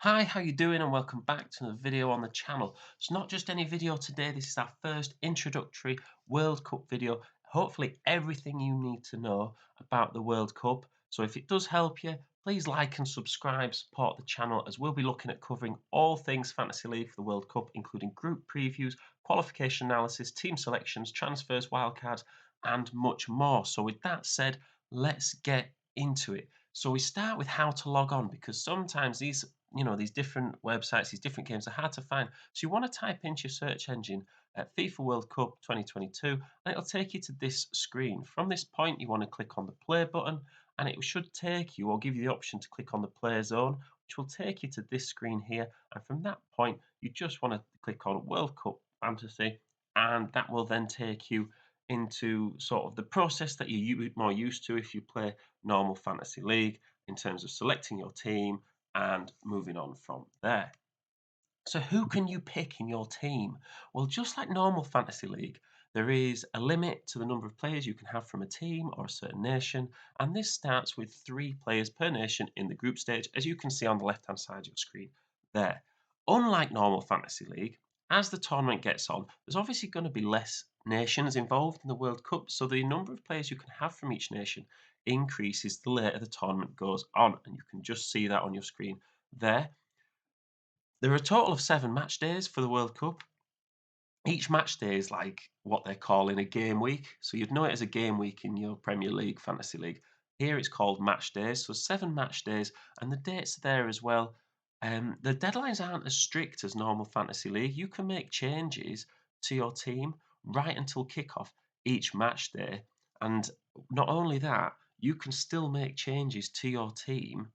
Hi, how you doing? And welcome back to another video on the channel. It's not just any video today, this is our first introductory World Cup video. Hopefully everything you need to know about the World Cup. So if it does help you, please like and subscribe, support the channel as we'll be looking at covering all things Fantasy League for the World Cup, including group previews, qualification analysis, team selections, transfers, wildcards, and much more. So with that said, let's get into it. So we start with how to log on because sometimes these different websites, these different games are hard to find. So you want to type into your search engine FIFA World Cup 2022 and it'll take you to this screen. From this point, you want to click on the play button and it should take you or give you the option to click on the play zone, which will take you to this screen here. And from that point, you just want to click on World Cup Fantasy and that will then take you into sort of the process that you're more used to if you play normal fantasy league in terms of selecting your team and moving on from there. So, who can you pick in your team? Well, just like normal fantasy league, there is a limit to the number of players you can have from a team or a certain nation, and this starts with 3 players per nation in the group stage, as you can see on the left hand side of your screen there. Unlike normal fantasy league, as the tournament gets on, there's obviously going to be less nations involved in the World Cup, so the number of players you can have from each nation increases the later the tournament goes on, and you can just see that on your screen there. There are a total of 7 match days for the World Cup. Each match day is like what they're calling a game week. So you'd know it as a game week in your Premier League, Fantasy League. Here it's called match days. So 7 match days, and the dates are there as well. The deadlines aren't as strict as normal Fantasy League. You can make changes to your team right until kickoff each match day. And not only that, you can still make changes to your team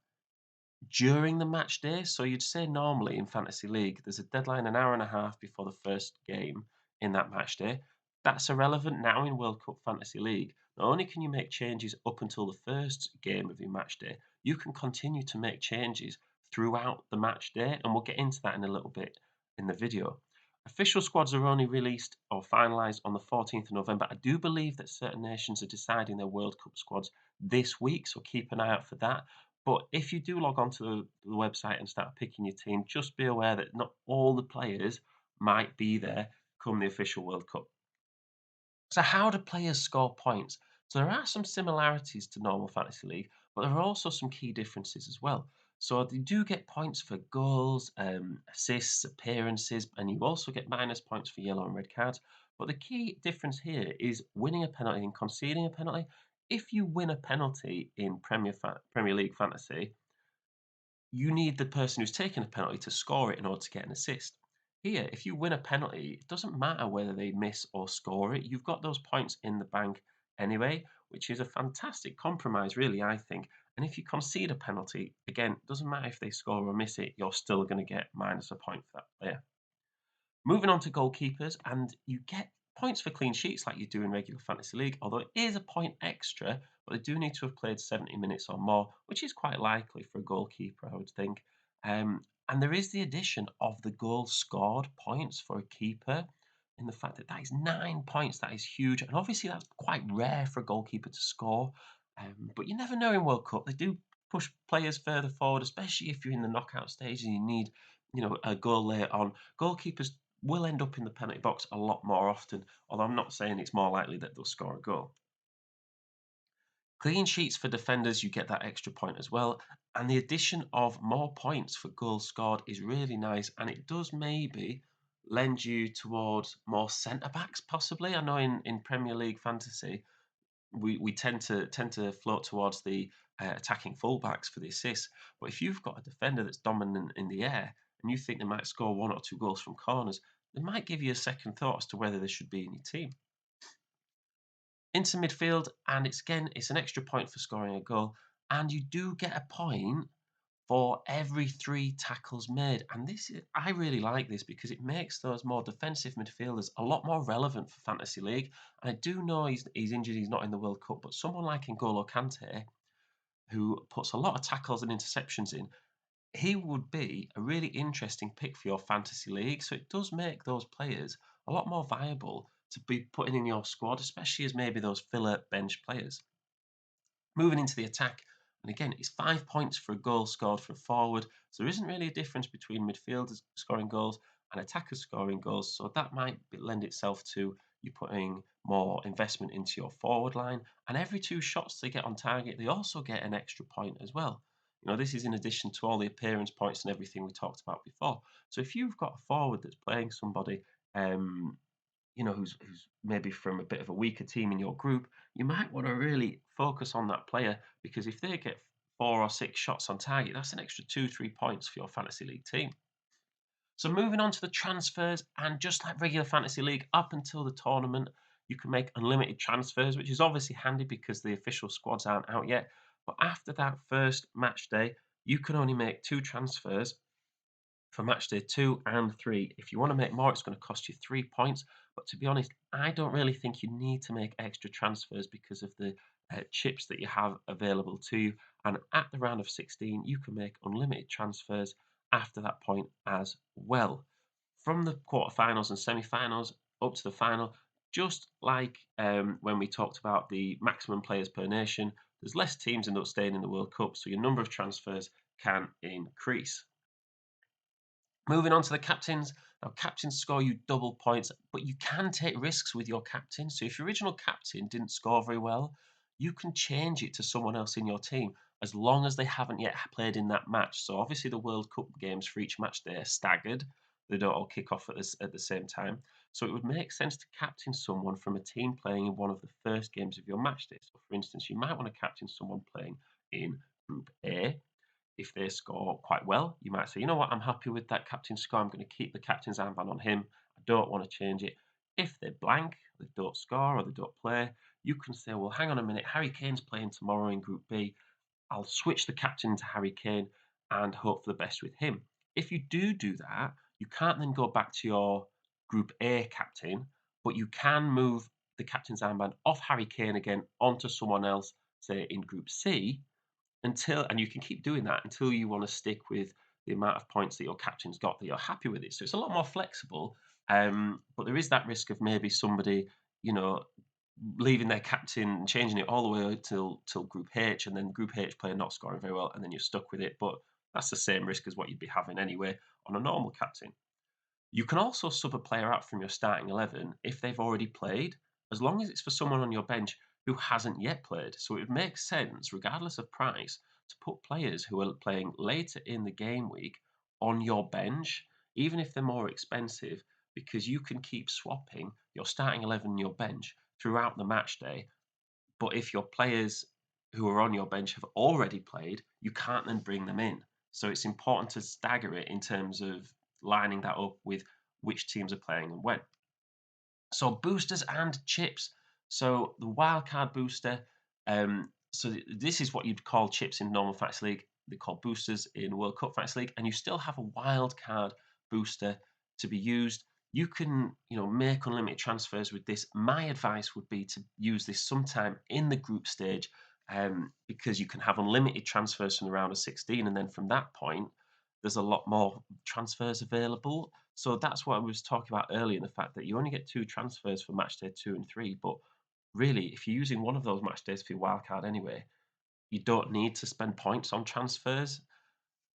during the match day. So you'd say normally in fantasy league, there's a deadline an hour and a half before the first game in that match day. That's irrelevant now in World Cup Fantasy League. Not only can you make changes up until the first game of your match day, you can continue to make changes throughout the match day, and we'll get into that in a little bit in the video. Official squads are only released or finalised on the 14th of November. I do believe that certain nations are deciding their World Cup squads this week, so keep an eye out for that. But if you do log on to the website and start picking your team, just be aware that not all the players might be there come the official World Cup. So how do players score points? So there are some similarities to normal fantasy league, but there are also some key differences as well. So they do get points for goals, assists, appearances, and you also get minus points for yellow and red cards. But the key difference here is winning a penalty and conceding a penalty. If you win a penalty in Premier League fantasy, you need the person who's taken a penalty to score it in order to get an assist. Here, if you win a penalty, it doesn't matter whether they miss or score it. You've got those points in the bank anyway, which is a fantastic compromise, really, I think. And if you concede a penalty, again, it doesn't matter if they score or miss it, you're still going to get minus a point for that player. Moving on to goalkeepers, and you get points for clean sheets like you do in regular fantasy league, although it is a point extra, but they do need to have played 70 minutes or more, which is quite likely for a goalkeeper, I would think. And there is the addition of the goals scored points for a keeper, in the fact that that is 9 points. That is huge, and obviously that's quite rare for a goalkeeper to score. But you never know in World Cup. They do push players further forward, especially if you're in the knockout stage and you need, a goal later on. Goalkeepers will end up in the penalty box a lot more often, although I'm not saying it's more likely that they'll score a goal. Clean sheets for defenders, you get that extra point as well. And the addition of more points for goals scored is really nice. And it does maybe lend you towards more centre backs, possibly. I know in Premier League fantasy, we tend to float towards the attacking fullbacks for the assists. But if you've got a defender that's dominant in the air and you think they might score 1 or 2 goals from corners, they might give you a second thought as to whether they should be in your team. Into midfield, and it's an extra point for scoring a goal, and you do get a point for every 3 tackles made. And I really like this because it makes those more defensive midfielders a lot more relevant for fantasy league. And I do know he's injured, he's not in the World Cup, but someone like N'Golo Kante, who puts a lot of tackles and interceptions in, he would be a really interesting pick for your fantasy league. So it does make those players a lot more viable to be putting in your squad, especially as maybe those filler bench players. Moving into the attack, And again, it's 5 points for a goal scored for a forward. So there isn't really a difference between midfielders scoring goals and attackers scoring goals. So that might lend itself to you putting more investment into your forward line. And every 2 shots they get on target, they also get an extra point as well. This is in addition to all the appearance points and everything we talked about before. So if you've got a forward that's playing somebody, who's maybe from a bit of a weaker team in your group, you might want to really focus on that player because if they get 4 or 6 shots on target, that's an extra 2, 3 points for your fantasy league team. So moving on to the transfers, and just like regular fantasy league, up until the tournament, you can make unlimited transfers, which is obviously handy because the official squads aren't out yet. But after that first match day, you can only make 2 transfers for match day 2 and 3. If you want to make more, it's going to cost you 3 points. But to be honest, I don't really think you need to make extra transfers because of the chips that you have available to you. And at the round of 16, you can make unlimited transfers after that point as well. From the quarterfinals and semi-finals up to the final, just like when we talked about the maximum players per nation, there's less teams end up staying in the World Cup, so your number of transfers can increase. Moving on to the captains. Now, captains score you double points, but you can take risks with your captain. So, if your original captain didn't score very well, you can change it to someone else in your team as long as they haven't yet played in that match. So, obviously, the World Cup games for each match they are staggered; they don't all kick off at the same time. So, it would make sense to captain someone from a team playing in one of the first games of your match day. So, for instance, you might want to captain someone playing in Group A. If they score quite well, you might say, you know what, I'm happy with that captain score. I'm going to keep the captain's armband on him. I don't want to change it. If they're blank, they don't score or they don't play, you can say, well, hang on a minute, Harry Kane's playing tomorrow in Group B. I'll switch the captain to Harry Kane and hope for the best with him. If you do that, you can't then go back to your Group A captain, but you can move the captain's armband off Harry Kane again onto someone else, say in Group C, and you can keep doing that until you want to stick with the amount of points that your captain's got that you're happy with it. So it's a lot more flexible, but there is that risk of maybe somebody, you know, leaving their captain and changing it all the way till Group H, and then Group H player not scoring very well, and then you're stuck with it. But that's the same risk as what you'd be having anyway on a normal captain. You can also sub a player out from your starting 11 if they've already played, as long as it's for someone on your bench who hasn't yet played. So it makes sense, regardless of price, to put players who are playing later in the game week on your bench, even if they're more expensive, because you can keep swapping your starting 11 and your bench throughout the match day. But if your players who are on your bench have already played, you can't then bring them in. So it's important to stagger it in terms of lining that up with which teams are playing and when. So boosters and chips. So the wildcard booster. This is what you'd call chips in normal fantasy league. They call boosters in World Cup fantasy league, and you still have a wildcard booster to be used. You can, make unlimited transfers with this. My advice would be to use this sometime in the group stage, because you can have unlimited transfers from the round of 16, and then from that point, there's a lot more transfers available. So that's what I was talking about earlier, the fact that you only get 2 transfers for match day 2 and 3. But really, if you're using one of those match days for your wildcard anyway, you don't need to spend points on transfers.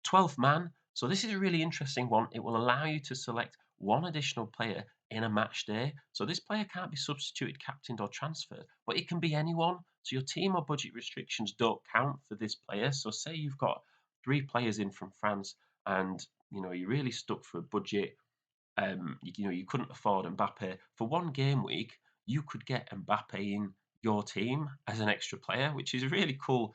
12th man. So this is a really interesting one. It will allow you to select one additional player in a match day. So this player can't be substituted, captained, or transferred, but it can be anyone. So your team or budget restrictions don't count for this player. So say you've got 3 players in from France, and you're really stuck for a budget. You couldn't afford Mbappe for one game week. You could get Mbappe in your team as an extra player, which is a really cool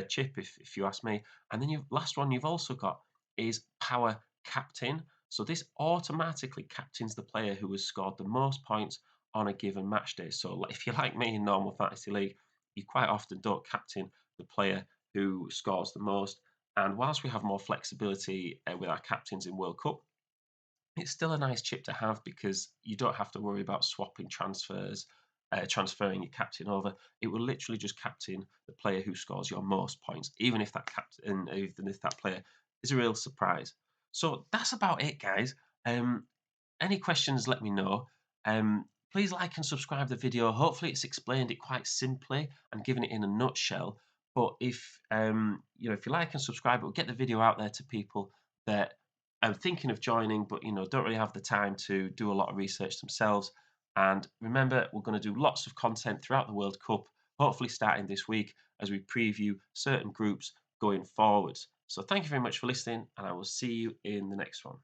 chip, if you ask me. And then last one you've also got is Power Captain. So this automatically captains the player who has scored the most points on a given match day. So if you're like me in normal fantasy league, you quite often don't captain the player who scores the most. And whilst we have more flexibility with our captains in World Cup, it's still a nice chip to have because you don't have to worry about swapping transfers, transferring your captain over. It will literally just captain the player who scores your most points, even if that player is a real surprise. So that's about it, guys. Any questions, let me know. Please like and subscribe the video. Hopefully it's explained it quite simply and given it in a nutshell. But if if you like and subscribe, it will get the video out there to people that are thinking of joining, but don't really have the time to do a lot of research themselves. And remember, we're going to do lots of content throughout the World Cup, hopefully starting this week as we preview certain groups going forwards. So thank you very much for listening, and I will see you in the next one.